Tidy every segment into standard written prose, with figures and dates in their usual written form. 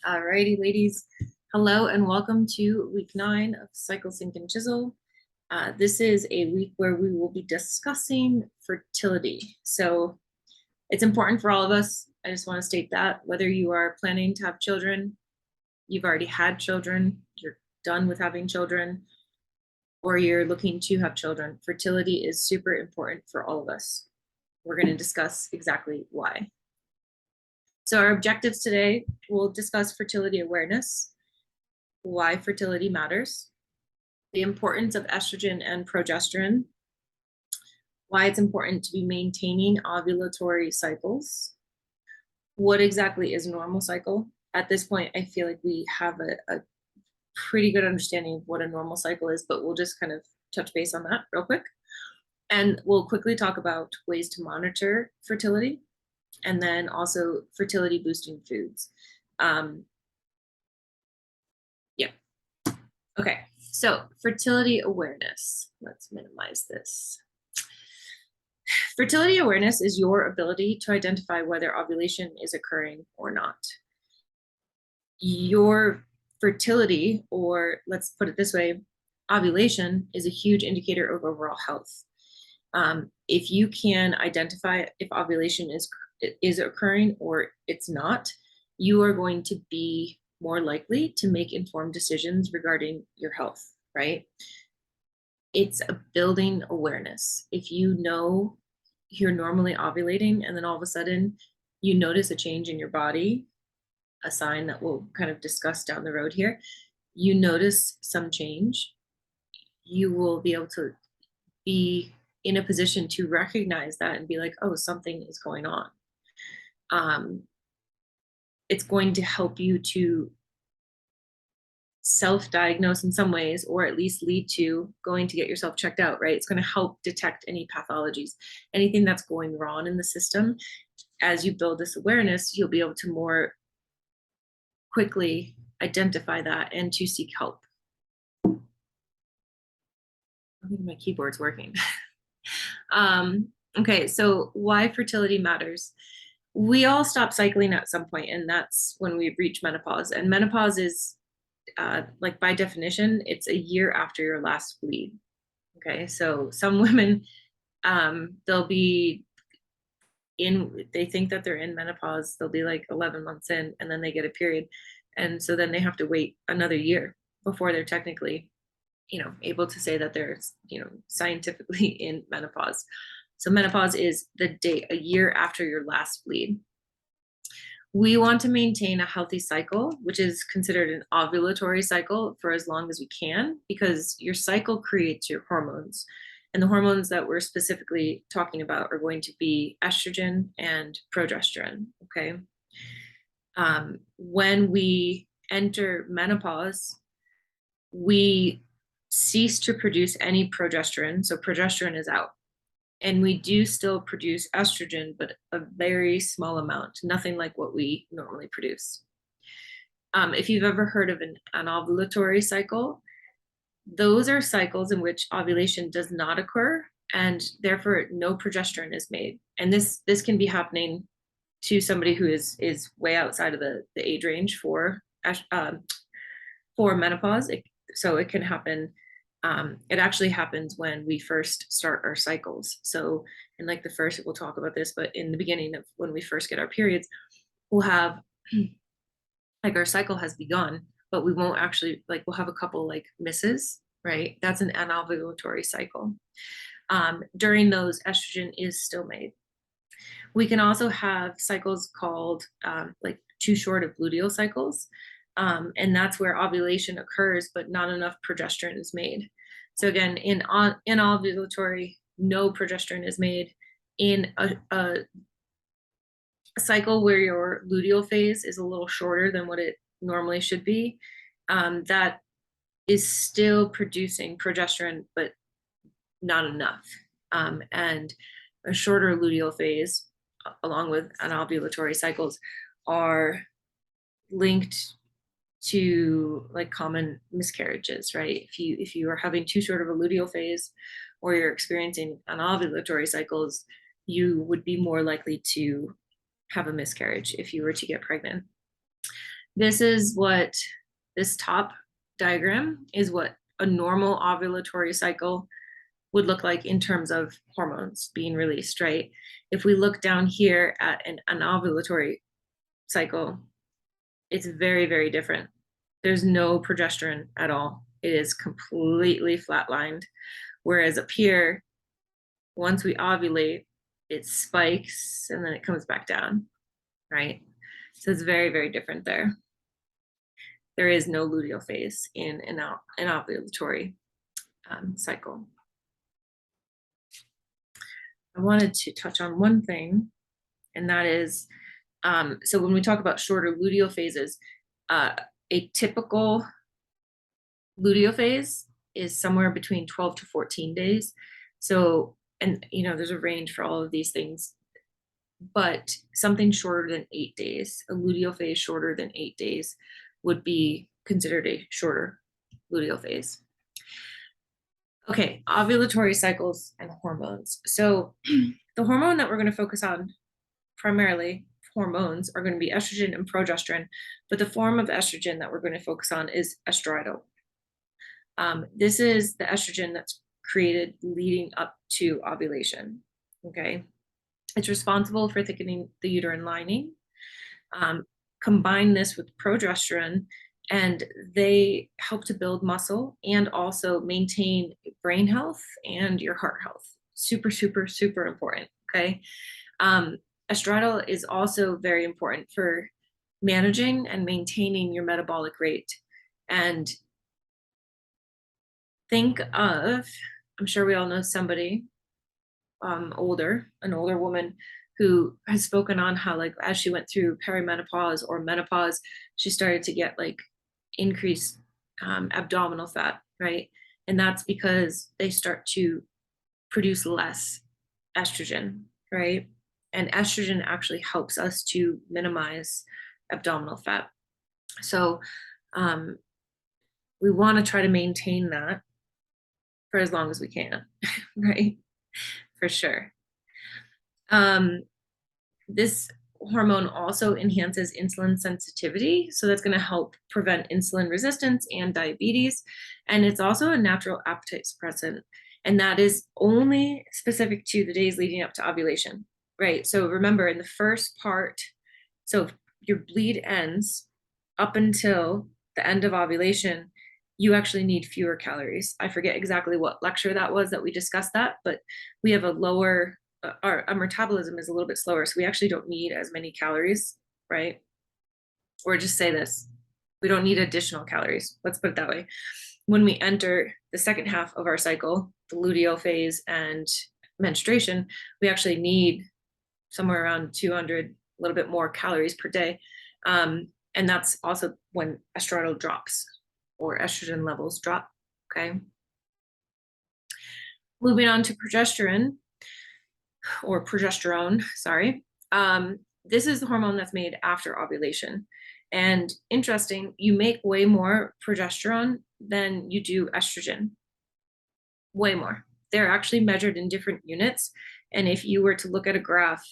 Alrighty, ladies. Hello and welcome to week 9 of Cycle, Synch, and Chisel. This is a week where we will be discussing fertility. So it's important for all of us. I just want to state that whether you are planning to have children, you've already had children, you're done with having children, or you're looking to have children, fertility is super important for all of us. We're going to discuss exactly why. So our objectives today, we'll discuss fertility awareness, why fertility matters, the importance of estrogen and progesterone, why it's important to be maintaining ovulatory cycles, what exactly is a normal cycle. At this point, I feel like we have a pretty good understanding of what a normal cycle is, but we'll just kind of touch base on that real quick. And we'll quickly talk about ways to monitor fertility, and then also fertility boosting foods. Yeah. Okay, so fertility awareness. Let's minimize this. Fertility awareness is your ability to identify whether ovulation is occurring or not. Your fertility, or let's put it this way, ovulation is a huge indicator of overall health. If you can identify if ovulation is occurring or it's not, you are going to be more likely to make informed decisions regarding your health, right? It's a building awareness. If you know you're normally ovulating and then all of a sudden you notice a change in your body, a sign that we'll kind of discuss down the road here, you notice some change, you will be able to be in a position to recognize that and be like, oh, something is going on. It's going to help you to self-diagnose in some ways, or at least lead to going to get yourself checked out, right? It's going to help detect any pathologies, anything that's going wrong in the system. As you build this awareness, you'll be able to more quickly identify that and to seek help. I think my keyboard's working. Okay, so why fertility matters. We all stop cycling at some point, and that's when we reach menopause. And menopause is, like by definition, it's a year after your last bleed. Okay, so some women, they'll be they think that they're in menopause, they'll be like 11 months in, and then they get a period. And so then they have to wait another year before they're technically, able to say that they're, scientifically in menopause. So menopause is the date, a year after your last bleed. We want to maintain a healthy cycle, which is considered an ovulatory cycle, for as long as we can, because your cycle creates your hormones. And the hormones that we're specifically talking about are going to be estrogen and progesterone, okay? When we enter menopause, we cease to produce any progesterone, so progesterone is out. And we do still produce estrogen, but a very small amount, nothing like what we normally produce. If you've ever heard of an ovulatory cycle, those are cycles in which ovulation does not occur, and therefore no progesterone is made. And this can be happening to somebody who is way outside of the age range for menopause. So it can happen. It actually happens when we first start our cycles. So in like the first, we'll talk about this, but in the beginning of when we first get our periods, we'll have like our cycle has begun, but we won't actually, like, we'll have a couple like misses, right? That's an anovulatory cycle. During those, estrogen is still made. We can also have cycles called like too short of luteal cycles. And that's where ovulation occurs, but not enough progesterone is made. So again, in ovulatory, no progesterone is made. In a cycle where your luteal phase is a little shorter than what it normally should be, that is still producing progesterone, but not enough. And a shorter luteal phase, along with anovulatory cycles, are linked to like common miscarriages, right? If you are having too short of a luteal phase, or you're experiencing anovulatory cycles, you would be more likely to have a miscarriage if you were to get pregnant. This is what this top diagram is what a normal ovulatory cycle would look like in terms of hormones being released, right? If we look down here at an ovulatory cycle, it's very, very different. There's no progesterone at all. It is completely flatlined. Whereas up here, once we ovulate, it spikes and then it comes back down, right? So it's very, very different there. There is no luteal phase in an ovulatory cycle. I wanted to touch on one thing, and that is, so when we talk about shorter luteal phases, a typical luteal phase is somewhere between 12 to 14 days. So, and there's a range for all of these things, but something shorter than 8 days, a luteal phase shorter than 8 days would be considered a shorter luteal phase. Okay, ovulatory cycles and hormones. So the hormone that we're going to focus on, primarily hormones, are going to be estrogen and progesterone, but the form of estrogen that we're going to focus on is estradiol. This is the estrogen that's created leading up to ovulation, okay? It's responsible for thickening the uterine lining. Combine this with progesterone, and they help to build muscle and also maintain brain health and your heart health. Super, super, super important, okay? Estradiol is also very important for managing and maintaining your metabolic rate. And think of, I'm sure we all know somebody an older woman who has spoken on how, like, as she went through perimenopause or menopause, she started to get like increased abdominal fat, right? And that's because they start to produce less estrogen, right? And estrogen actually helps us to minimize abdominal fat. So we want to try to maintain that for as long as we can, right? For sure. This hormone also enhances insulin sensitivity, so that's going to help prevent insulin resistance and diabetes. And it's also a natural appetite suppressant, and that is only specific to the days leading up to ovulation, right? So remember, in the first part, so your bleed ends up until the end of ovulation, you actually need fewer calories. I forget exactly what lecture that was that we discussed that, but we have a lower, our metabolism is a little bit slower, so we actually don't need as many calories, right? Or just say this, we don't need additional calories. Let's put it that way. When we enter the second half of our cycle, the luteal phase and menstruation, we actually need somewhere around 200, a little bit more calories per day. And that's also when estradiol drops or estrogen levels drop, okay? Moving on to progesterone, sorry. This is the hormone that's made after ovulation. And interesting, you make way more progesterone than you do estrogen. Way more. They're actually measured in different units. And if you were to look at a graph,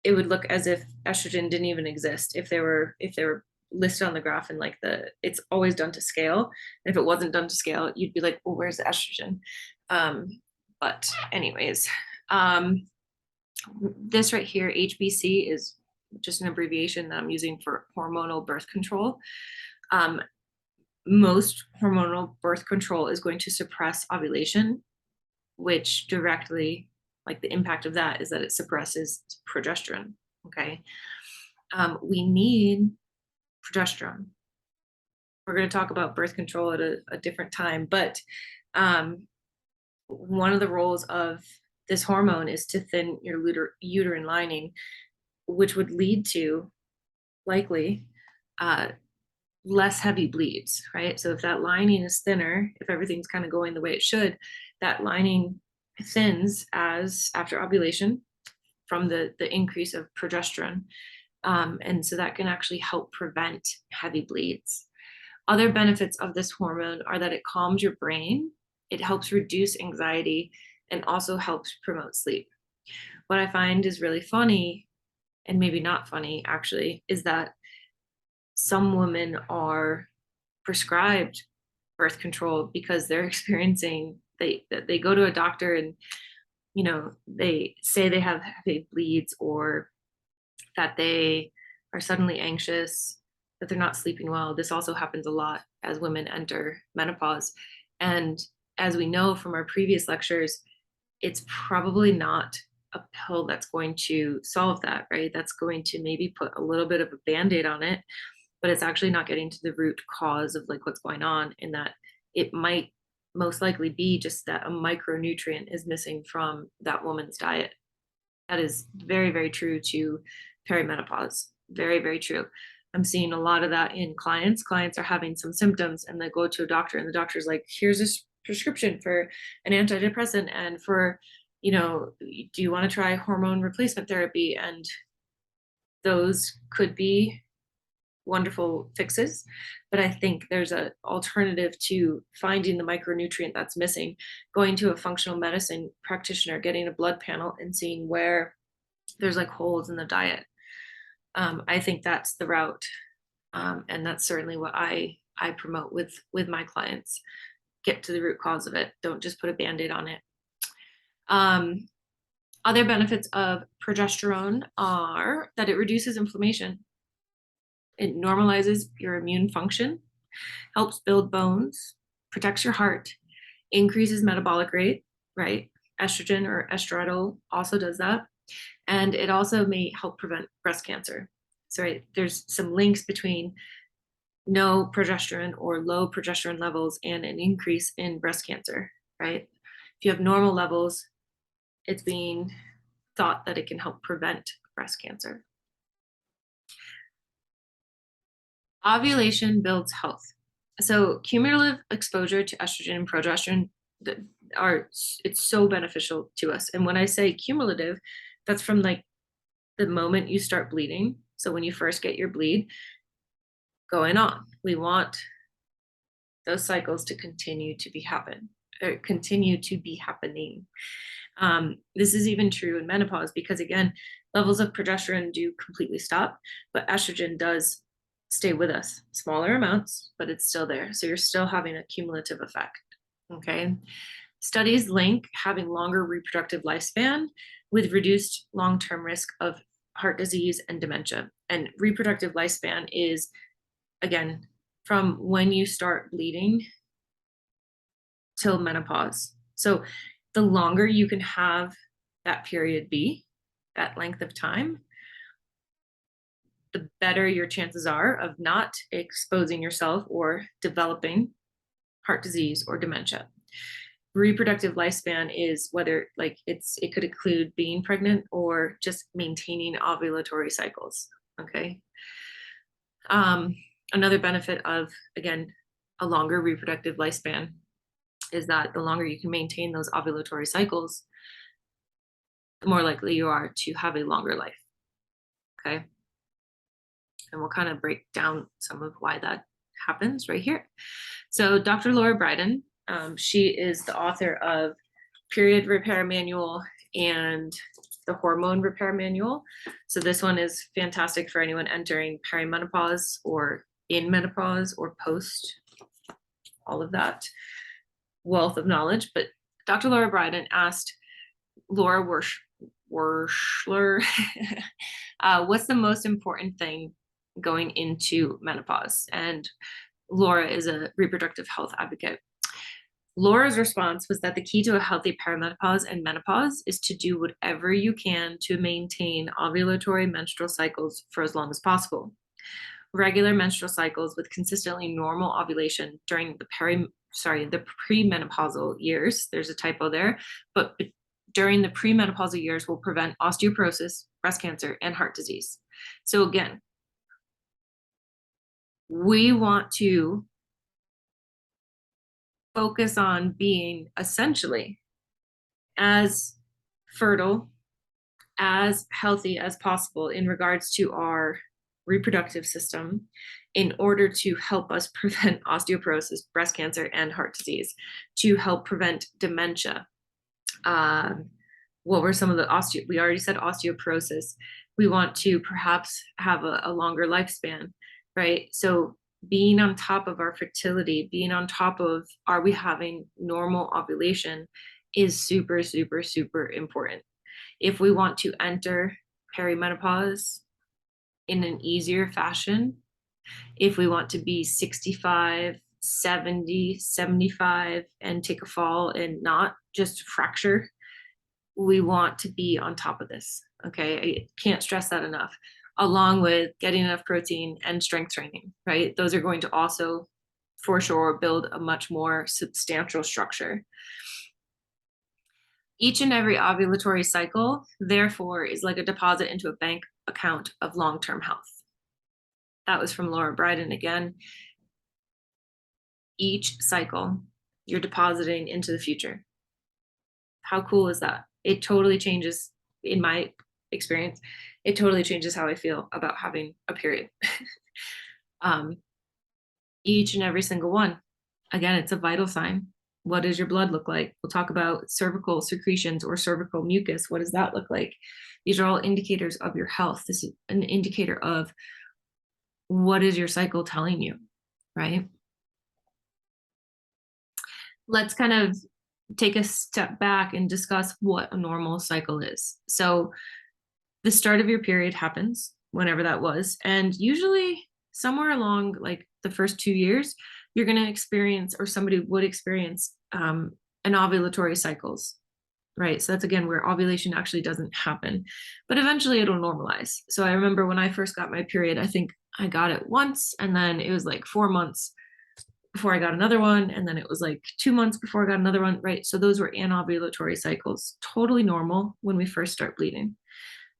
it would look as if estrogen didn't even exist if they were listed on the graph, and like it's always done to scale. And if it wasn't done to scale, you'd be like, well, where's the estrogen? But anyways, this right here, HBC, is just an abbreviation that I'm using for hormonal birth control. Most hormonal birth control is going to suppress ovulation, which directly, like, the impact of that is that it suppresses progesterone, okay? We need progesterone. We're going to talk about birth control at a different time, but one of the roles of this hormone is to thin your uterine lining, which would lead to likely less heavy bleeds, right? So if that lining is thinner, if everything's kind of going the way it should, that lining thins as after ovulation from the increase of progesterone. And so that can actually help prevent heavy bleeds. Other benefits of this hormone are that it calms your brain, it helps reduce anxiety, and also helps promote sleep. What I find is really funny, and maybe not funny actually, is that some women are prescribed birth control because they're experiencing they go to a doctor and they say they have heavy bleeds, or that they are suddenly anxious, that they're not sleeping well. This also happens a lot as women enter menopause. And as we know from our previous lectures, it's probably not a pill that's going to solve that, right? That's going to maybe put a little bit of a band-aid on it, but it's actually not getting to the root cause of like what's going on, in that it might most likely be just that a micronutrient is missing from that woman's diet. That is very, very true to perimenopause. Very, very true. I'm seeing a lot of that in clients. Clients are having some symptoms and they go to a doctor, and the doctor's like, here's this prescription for an antidepressant and for, do you want to try hormone replacement therapy? And those could be wonderful fixes, but I think there's an alternative to finding the micronutrient that's missing, going to a functional medicine practitioner, getting a blood panel and seeing where there's like holes in the diet. I think that's the route, and that's certainly what I promote with my clients. Get to the root cause of it. Don't just put a band-aid on it. Other benefits of progesterone are that it reduces inflammation. It normalizes your immune function, helps build bones, protects your heart, increases metabolic rate, right? Estrogen or estradiol also does that. And it also may help prevent breast cancer. So, right, there's some links between no progesterone or low progesterone levels and an increase in breast cancer, right? If you have normal levels, it's being thought that it can help prevent breast cancer. Ovulation builds health. So cumulative exposure to estrogen and progesterone it's so beneficial to us. And when I say cumulative, that's from like the moment you start bleeding. So when you first get your bleed going on, we want those cycles to continue to be happening. This is even true in menopause because, again, levels of progesterone do completely stop, but estrogen does stay with us. Smaller amounts, but it's still there. So you're still having a cumulative effect. Okay. Studies link having longer reproductive lifespan with reduced long-term risk of heart disease and dementia. And reproductive lifespan is, again, from when you start bleeding till menopause. So the longer you can have that period be, that length of time, the better your chances are of not exposing yourself or developing heart disease or dementia. Reproductive lifespan is whether it could include being pregnant or just maintaining ovulatory cycles. Okay. Another benefit of, again, a longer reproductive lifespan is that the longer you can maintain those ovulatory cycles, the more likely you are to have a longer life. Okay. And we'll kind of break down some of why that happens right here. So Dr. Laura Briden, she is the author of Period Repair Manual and the Hormone Repair Manual. So this one is fantastic for anyone entering perimenopause or in menopause or post, all of that wealth of knowledge. But Dr. Laura Briden asked Laura Werschler, what's the most important thing going into menopause? And Laura is a reproductive health advocate. Laura's response was that the key to a healthy perimenopause and menopause is to do whatever you can to maintain ovulatory menstrual cycles for as long as possible. Regular menstrual cycles with consistently normal ovulation during the premenopausal years, there's a typo there, but during the premenopausal years will prevent osteoporosis, breast cancer, and heart disease. So again, we want to focus on being essentially as fertile, as healthy as possible in regards to our reproductive system in order to help us prevent osteoporosis, breast cancer, and heart disease, to help prevent dementia. What were some of the we already said osteoporosis. We want to perhaps have a longer lifespan. right? So being on top of our fertility, being on top of, are we having normal ovulation, is super, super, super important. If we want to enter perimenopause in an easier fashion, if we want to be 65, 70, 75 and take a fall and not just fracture, we want to be on top of this. Okay. I can't stress that enough, along with getting enough protein and strength training, right? Those are going to also, for sure, build a much more substantial structure. Each and every ovulatory cycle, therefore, is like a deposit into a bank account of long term health. That was from Laura Bryden again. Each cycle, you're depositing into the future. How cool is that? It totally changes, in my experience, it totally changes how I feel about having a period. um, each and every single one. Again, it's a vital sign. What does your blood look like? We'll talk about cervical secretions or cervical mucus. What does that look like? These are all indicators of your health. This is an indicator of what is your cycle telling you, right? Let's kind of take a step back and discuss what a normal cycle is. So the start of your period happens whenever that was, and usually somewhere along like the first 2 years, you're going to experience, or somebody would experience, an ovulatory cycles, right? So that's again where ovulation actually doesn't happen, but eventually it'll normalize. So I remember when I first got my period, I think I got it once, and then it was like 4 months before I got another one, and then it was like 2 months before I got another one, right? So those were anovulatory cycles, totally normal when we first start bleeding.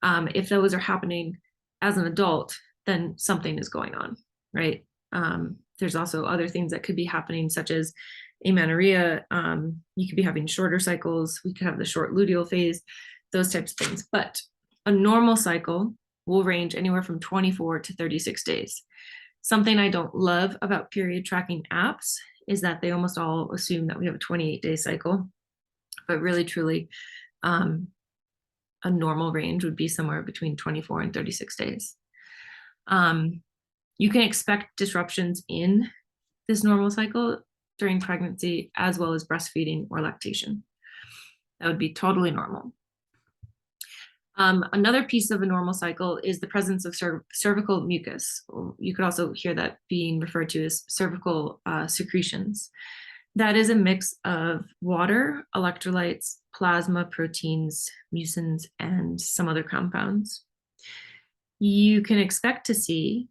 If those are happening as an adult, then something is going on, right? There's also other things that could be happening, such as amenorrhea. You could be having shorter cycles. We could have the short luteal phase, those types of things. But a normal cycle will range anywhere from 24 to 36 days. Something I don't love about period tracking apps is that they almost all assume that we have a 28-day cycle, but really, truly, a normal range would be somewhere between 24 and 36 days. You can expect disruptions in this normal cycle during pregnancy, as well as breastfeeding or lactation. That would be totally normal. Another piece of a normal cycle is the presence of cervical mucus. You could also hear that being referred to as cervical secretions. That is a mix of water, electrolytes, plasma, proteins, mucins, and some other compounds. You can expect to see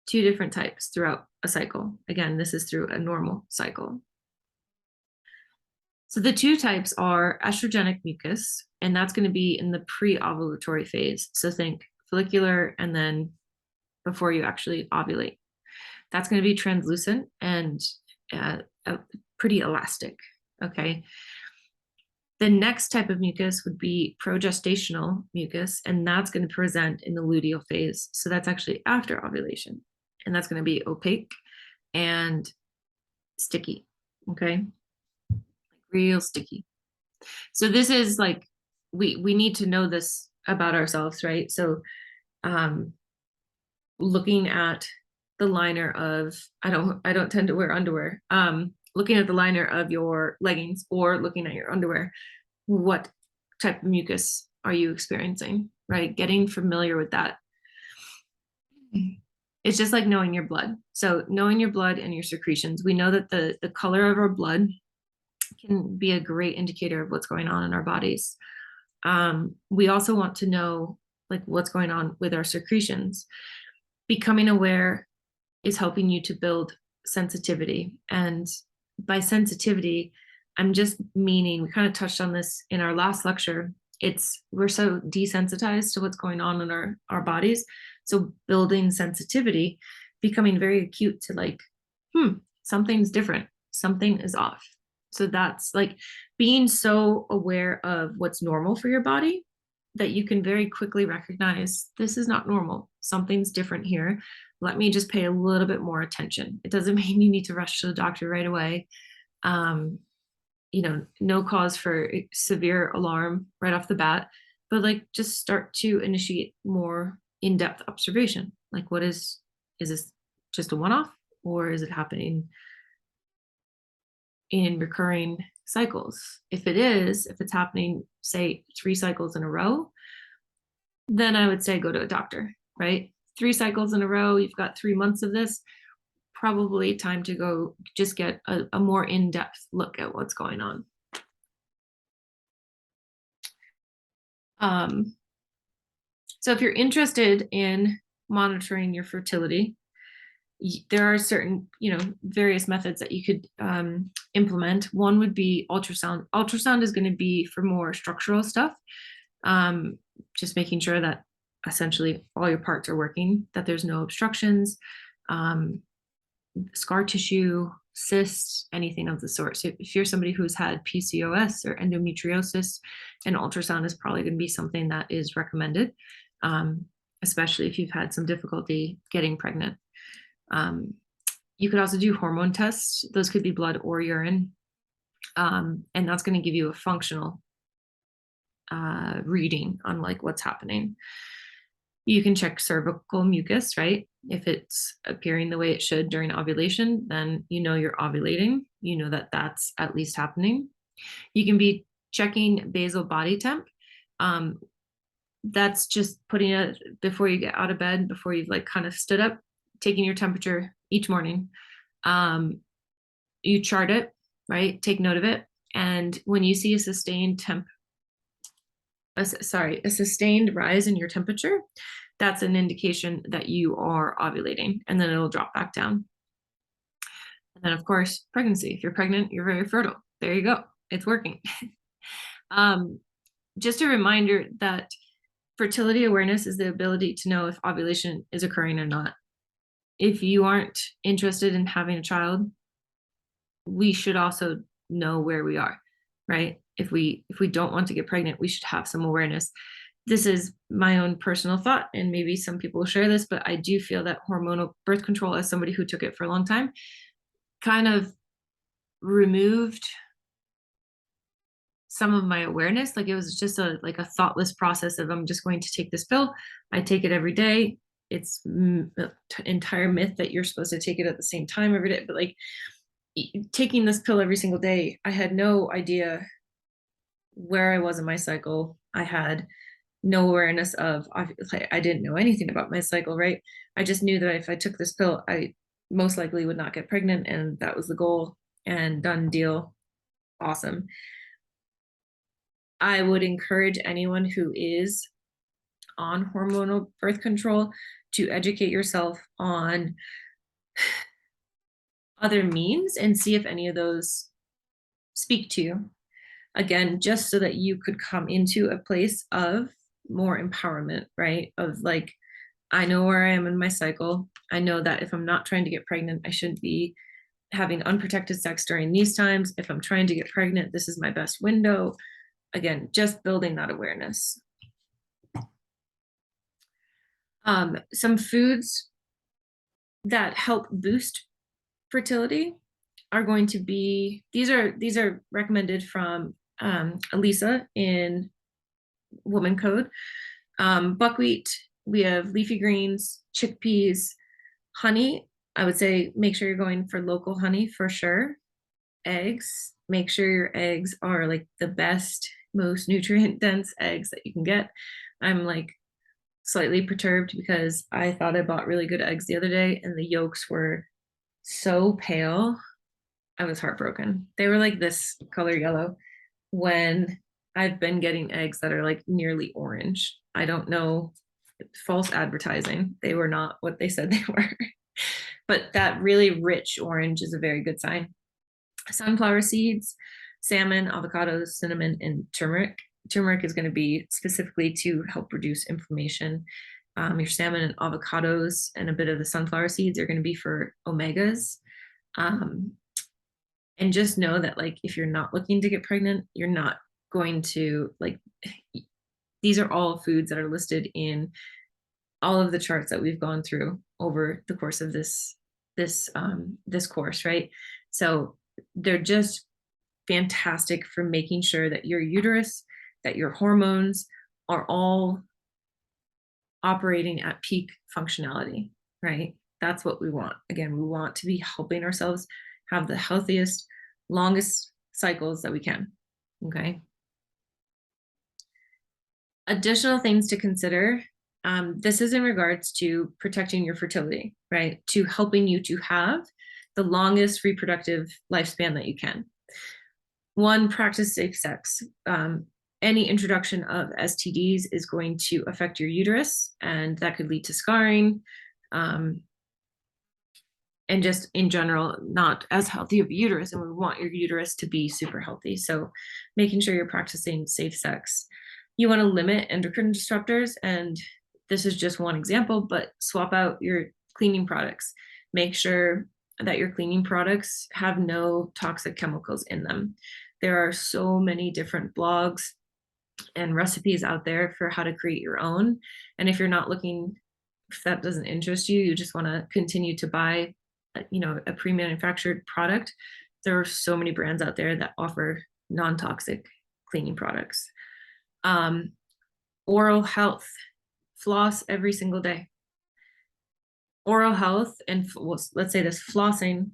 2 different types throughout a cycle. Again, this is through a normal cycle. So the 2 types are estrogenic mucus, and that's going to be in the pre-ovulatory phase. So think follicular, and then before you actually ovulate. That's going to be translucent and pretty elastic, okay? The next type of mucus would be progestational mucus, and that's going to present in the luteal phase. So that's actually after ovulation, and that's going to be opaque and sticky, okay? Real sticky. So this is like, we need to know this about ourselves, right? So looking at the liner of, I don't tend to wear underwear. Looking at the liner of your leggings or looking at your underwear, what type of mucus are you experiencing, right? Getting familiar with that. It's just like knowing your blood. So knowing your blood and your secretions, we know that the color of our blood can be a great indicator of what's going on in our bodies. We also want to know like what's going on with our secretions. Becoming aware is helping you to build sensitivity. And by sensitivity, I'm just meaning, we kind of touched on this in our last lecture, we're so desensitized to what's going on in our bodies. So building sensitivity, becoming very acute to like, something's different, something is off. So that's like being so aware of what's normal for your body that you can very quickly recognize this is not normal. Something's different here. Let me just pay a little bit more attention. It doesn't mean you need to rush to the doctor right away. No cause for severe alarm right off the bat, but like just start to initiate more in-depth observation. Like, is this just a one-off, or is it happening in recurring cycles? If it's happening, say 3 cycles in a row, then I would say go to a doctor, right? 3 cycles in a row, you've got 3 months of this, probably time to go just get a more in-depth look at what's going on. So if you're interested in monitoring your fertility, there are certain, various methods that you could implement. One would be ultrasound. Ultrasound is going to be for more structural stuff, just making sure that essentially all your parts are working, that there's no obstructions, scar tissue, cysts, anything of the sort. So if you're somebody who's had PCOS or endometriosis, an ultrasound is probably going to be something that is recommended, especially if you've had some difficulty getting pregnant. You could also do hormone tests. Those could be blood or urine. And that's going to give you a functional reading on like what's happening. You can check cervical mucus, right? If it's appearing the way it should during ovulation, then you're ovulating. You know that that's at least happening. You can be checking basal body temp. That's just putting it before you get out of bed, before you've like kind of stood up, taking your temperature each morning. You chart it, right? Take note of it. And when you see a sustained rise in your temperature, that's an indication that you are ovulating, and then it'll drop back down. And then of course, pregnancy. If you're pregnant, you're very fertile. There you go. It's working. Just a reminder that fertility awareness is the ability to know if ovulation is occurring or not. If you aren't interested in having a child, we should also know where we are, right? If we don't want to get pregnant, we should have some awareness. This is my own personal thought, and maybe some people will share this, but I do feel that hormonal birth control, as somebody who took it for a long time, kind of removed some of my awareness. Like it was just a thoughtless process of, I'm just going to take this pill. I take it every day. It's an entire myth that you're supposed to take it at the same time every day. But like taking this pill every single day, I had no idea where I was in my cycle. I had no awareness of, I didn't know anything about my cycle, right? I just knew that if I took this pill, I most likely would not get pregnant, and that was the goal, and done deal. Awesome. I would encourage anyone who is on hormonal birth control to educate yourself on other means and see if any of those speak to you. Again, just so that you could come into a place of more empowerment, right? Of like, I know where I am in my cycle. I know that if I'm not trying to get pregnant, I shouldn't be having unprotected sex during these times. If I'm trying to get pregnant, this is my best window. Again, just building that awareness. Some foods that help boost fertility are going to be, these are recommended from Elisa in Woman Code. Buckwheat, we have leafy greens, chickpeas, honey. I would say make sure you're going for local honey for sure. Eggs, make sure your eggs are like the best, most nutrient dense eggs that you can get. I'm like slightly perturbed because I thought I bought really good eggs the other day and the yolks were so pale. I was heartbroken. They were like this color yellow when I've been getting eggs that are like nearly orange. I don't know, false advertising. They were not what they said they were. But that really rich orange is a very good sign. Sunflower seeds, salmon, avocados, cinnamon, and turmeric. Turmeric is going to be specifically to help reduce inflammation. Your salmon and avocados and a bit of the sunflower seeds are going to be for omegas. And just know that like if you're not looking to get pregnant, you're not going to like, these are all foods that are listed in all of the charts that we've gone through over the course of this course, right? So they're just fantastic for making sure that your uterus, that your hormones are all operating at peak functionality, right? That's what we want. Again, we want to be helping ourselves have the healthiest, longest cycles that we can. Okay. Additional things to consider. This is in regards to protecting your fertility, right? To helping you to have the longest reproductive lifespan that you can. One, practice safe sex. Any introduction of STDs is going to affect your uterus, and that could lead to scarring, and just in general, not as healthy of a uterus. And we want your uterus to be super healthy. So making sure you're practicing safe sex. You want to limit endocrine disruptors, and this is just one example, but swap out your cleaning products. Make sure that your cleaning products have no toxic chemicals in them. There are so many different blogs and recipes out there for how to create your own. And if you're not looking, if that doesn't interest you, you just want to continue to buy, a pre-manufactured product, there are so many brands out there that offer non-toxic cleaning products. Oral health, floss every single day. Oral health, and let's say this, flossing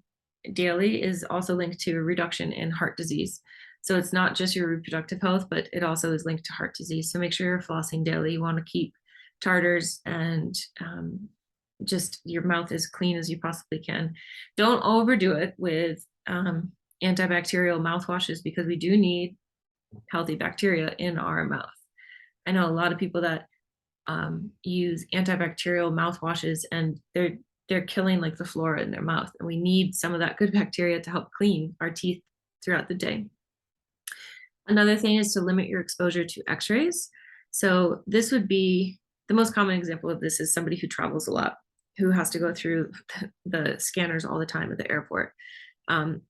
daily is also linked to a reduction in heart disease. So it's not just your reproductive health, but it also is linked to heart disease. So make sure you're flossing daily. You want to keep tartars and just your mouth as clean as you possibly can. Don't overdo it with antibacterial mouthwashes, because we do need healthy bacteria in our mouth. I know a lot of people that use antibacterial mouthwashes, and they're killing like the flora in their mouth, and we need some of that good bacteria to help clean our teeth throughout the day. Another thing is to limit your exposure to x-rays. So this would be the most common example of this is somebody who travels a lot, who has to go through the scanners all the time at the airport.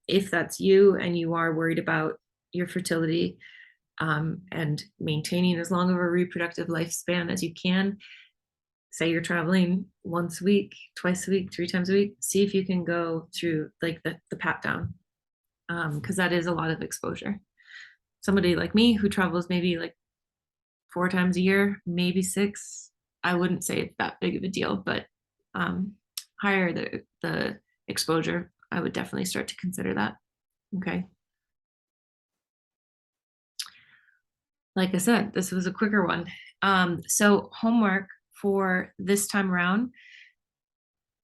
If that's you and you are worried about your fertility and maintaining as long of a reproductive lifespan as you can, say you're traveling once a week, twice a week, 3 times a week, see if you can go through like the pat down, because that is a lot of exposure. Somebody like me who travels maybe like 4 times a year, maybe 6, I wouldn't say it's that big of a deal, but higher the exposure, I would definitely start to consider that. Okay. Like I said, this was a quicker one. So homework for this time around,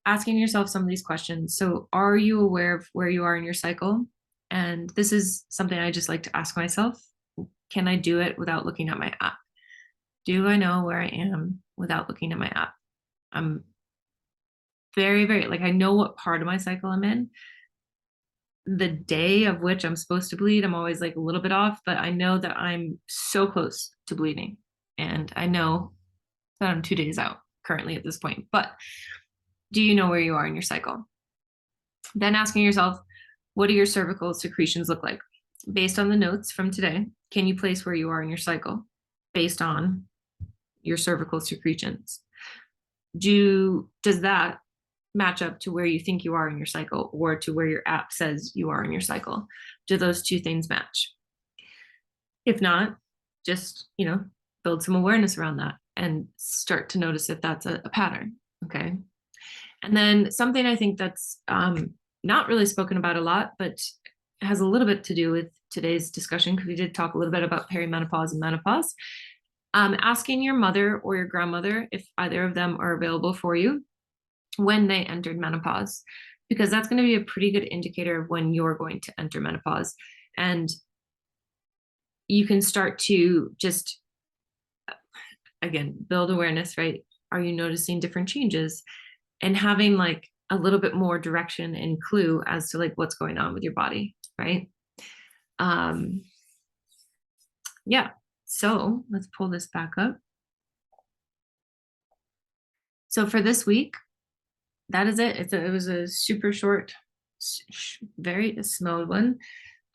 asking yourself some of these questions. So are you aware of where you are in your cycle? And this is something I just like to ask myself. Can I do it without looking at my app? Do I know where I am without looking at my app? I'm very, very, like, I know what part of my cycle I'm in. The day of which I'm supposed to bleed, I'm always like a little bit off, but I know that I'm so close to bleeding. And I know that I'm 2 days out currently at this point. But do you know where you are in your cycle? Then asking yourself, what do your cervical secretions look like? Based on the notes from today, can you place where you are in your cycle based on your cervical secretions? Does that match up to where you think you are in your cycle, or to where your app says you are in your cycle? Do those 2 things match? If not, just, build some awareness around that and start to notice if that's a pattern. Okay. And then something I think that's not really spoken about a lot, but has a little bit to do with today's discussion, because we did talk a little bit about perimenopause and menopause. Asking your mother or your grandmother if either of them are available for you when they entered menopause, because that's going to be a pretty good indicator of when you're going to enter menopause. And you can start to just, again, build awareness, right? Are you noticing different changes? And having like a little bit more direction and clue as to like what's going on with your body, right? Yeah. So let's pull this back up. So for this week, that is it. It was a super short, very small one.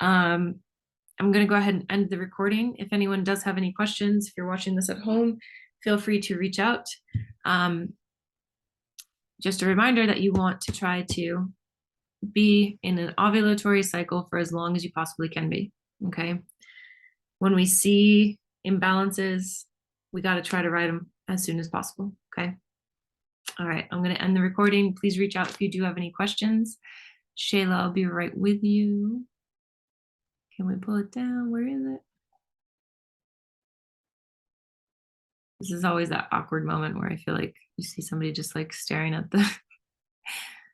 I'm going to go ahead and end the recording. If anyone does have any questions, if you're watching this at home, feel free to reach out. Just a reminder that you want to try to be in an ovulatory cycle for as long as you possibly can be. Okay. When we see imbalances, we got to try to right them as soon as possible. Okay. All right, I'm going to end the recording. Please reach out if you do have any questions. Shayla, I'll be right with you. Can we pull it down? Where is it? This is always that awkward moment where I feel like you see somebody just like staring at the